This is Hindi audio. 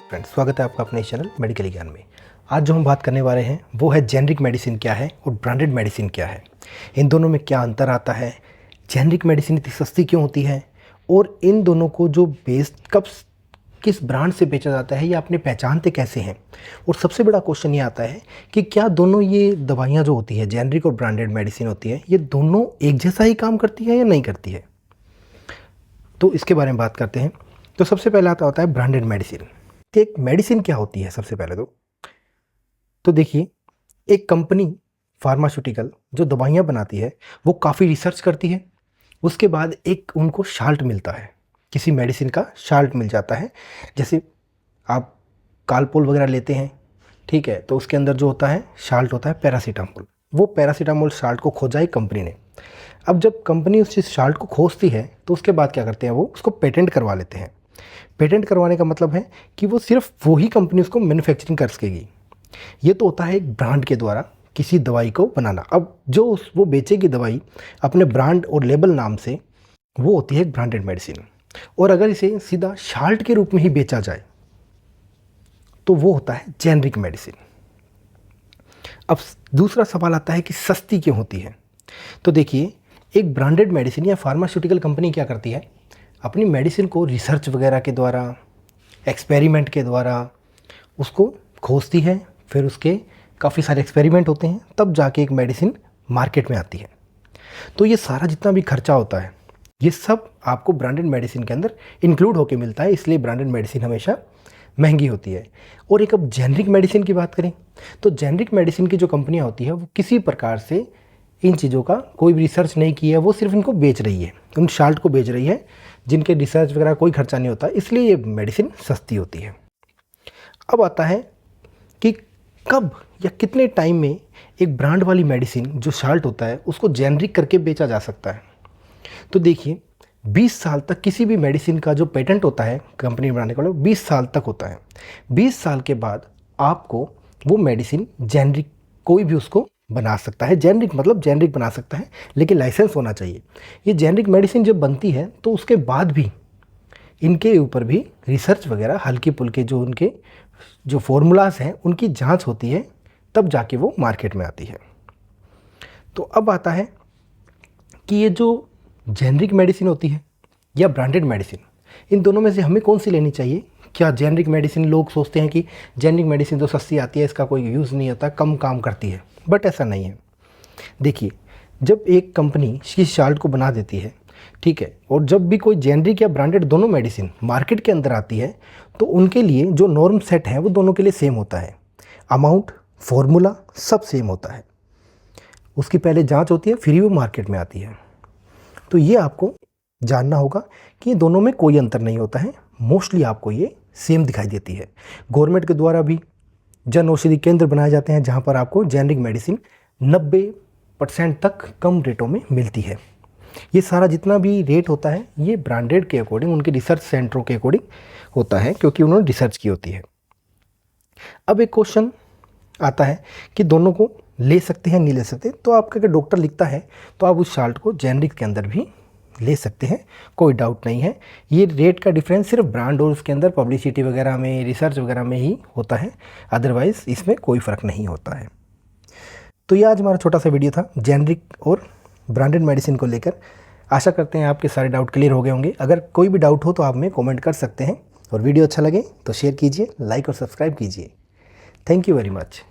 फ्रेंड्स, स्वागत है आपका अपने चैनल मेडिकल ज्ञान में। आज जो हम बात करने वाले हैं वो है जेनरिक मेडिसिन क्या है और ब्रांडेड मेडिसिन क्या है, इन दोनों में क्या अंतर आता है, जेनरिक मेडिसिन इतनी सस्ती क्यों होती है और इन दोनों को जो कब किस ब्रांड से बेचा जाता है, ये आपने पहचानते कैसे हैं। और सबसे बड़ा क्वेश्चन ये आता है कि क्या दोनों ये दवाइयाँ जो होती है, जेनरिक और ब्रांडेड मेडिसिन होती है, ये दोनों एक जैसा ही काम करती है या नहीं करती है। तो इसके बारे में बात करते हैं। तो सबसे पहले आता होता है ब्रांडेड मेडिसिन। एक मेडिसिन क्या होती है सबसे पहले तो देखिए, एक कंपनी फार्मास्यूटिकल जो दवाइयाँ बनाती है वो काफ़ी रिसर्च करती है, उसके बाद एक उनको शाल्ट मिलता है, किसी मेडिसिन का शाल्ट मिल जाता है। जैसे आप कालपोल वगैरह लेते हैं, ठीक है, तो उसके अंदर जो होता है शाल्ट होता है पैरासीटामोल। वो पैरासीटामोल शाल्ट को खोजा है कंपनी ने। अब जब कंपनी उस चीज़ शाल्ट को खोजती है तो उसके बाद क्या करते हैं, वो उसको पेटेंट करवा लेते हैं। पेटेंट करवाने का मतलब है कि वो सिर्फ वही कंपनी उसको मैन्युफैक्चरिंग कर सकेगी। ये तो होता है एक ब्रांड के द्वारा किसी दवाई को बनाना। अब जो वो बेचेगी दवाई अपने ब्रांड और लेबल नाम से, वो होती है एक ब्रांडेड मेडिसिन। और अगर इसे सीधा शाल्ट के रूप में ही बेचा जाए तो वो होता है जेनरिक मेडिसिन। अब दूसरा सवाल आता है कि सस्ती क्यों होती है। तो देखिए, एक ब्रांडेड मेडिसिन या फार्मास्यूटिकल कंपनी क्या करती है, अपनी मेडिसिन को रिसर्च वगैरह के द्वारा, एक्सपेरिमेंट के द्वारा उसको खोजती है, फिर उसके काफ़ी सारे एक्सपेरिमेंट होते हैं, तब जाके एक मेडिसिन मार्केट में आती है। तो ये सारा जितना भी खर्चा होता है, ये सब आपको ब्रांडेड मेडिसिन के अंदर इंक्लूड होके मिलता है, इसलिए ब्रांडेड मेडिसिन हमेशा महंगी होती है। और एक अब जेनरिक मेडिसिन की बात करें तो जेनरिक मेडिसिन की जो कंपनियाँ होती है वो किसी प्रकार से इन चीज़ों का कोई भी रिसर्च नहीं की है, वो सिर्फ इनको बेच रही है, उन शाल्ट को बेच रही है जिनके रिसर्च वगैरह कोई खर्चा नहीं होता, इसलिए ये मेडिसिन सस्ती होती है। अब आता है कि कब या कितने टाइम में एक ब्रांड वाली मेडिसिन जो शाल्ट होता है उसको जेनरिक करके बेचा जा सकता है। तो देखिए, 20 साल तक किसी भी मेडिसिन का जो पेटेंट होता है कंपनी बनाने का, 20 साल तक होता है। 20 साल के बाद आपको वो मेडिसिन जेनरिक कोई भी उसको बना सकता है। जेनरिक मतलब जेनरिक बना सकता है, लेकिन लाइसेंस होना चाहिए। ये जेनरिक मेडिसिन जब बनती है तो उसके बाद भी इनके ऊपर भी रिसर्च वगैरह हल्के पुल्के जो उनके जो फॉर्मूलाज हैं उनकी जांच होती है, तब जाके वो मार्केट में आती है। तो अब आता है कि ये जो जेनरिक मेडिसिन होती है या ब्रांडेड मेडिसिन, इन दोनों में से हमें कौन सी लेनी चाहिए। क्या जेनरिक मेडिसिन, लोग सोचते हैं कि जेनरिक मेडिसिन तो सस्ती आती है, इसका कोई यूज़ नहीं होता, कम काम करती है, बट ऐसा नहीं है। देखिए, जब एक कंपनी किसी शाल्ट को बना देती है, ठीक है, और जब भी कोई जेनरिक या ब्रांडेड दोनों मेडिसिन मार्केट के अंदर आती है तो उनके लिए जो नॉर्म सेट है वो दोनों के लिए सेम होता है। अमाउंट, फॉर्मूला सब सेम होता है। उसकी पहले जांच होती है, फिर ही वो मार्केट में आती है। तो ये आपको जानना होगा कि दोनों में कोई अंतर नहीं होता है, मोस्टली आपको ये सेम दिखाई देती है। गवर्नमेंट के द्वारा भी जन औषधि केंद्र बनाए जाते हैं जहाँ पर आपको जेनरिक मेडिसिन 90% तक कम रेटों में मिलती है। ये सारा जितना भी रेट होता है ये ब्रांडेड के अकॉर्डिंग, उनके रिसर्च सेंटरों के अकॉर्डिंग होता है, क्योंकि उन्होंने रिसर्च की होती है। अब एक क्वेश्चन आता है कि दोनों को ले सकते हैं नहीं ले सकते। तो आपका अगर डॉक्टर लिखता है तो आप उस शाल्ट को जेनरिक के अंदर भी ले सकते हैं, कोई डाउट नहीं है। ये रेट का डिफरेंस सिर्फ ब्रांड और उसके अंदर पब्लिसिटी वगैरह में, रिसर्च वगैरह में ही होता है, अदरवाइज़ इसमें कोई फ़र्क नहीं होता है। तो ये आज हमारा छोटा सा वीडियो था जेनरिक और ब्रांडेड मेडिसिन को लेकर। आशा करते हैं आपके सारे डाउट क्लियर हो गए होंगे। अगर कोई भी डाउट हो तो आप हमें कमेंट कर सकते हैं, और वीडियो अच्छा लगे तो शेयर कीजिए, लाइक और सब्सक्राइब कीजिए। Thank you very much.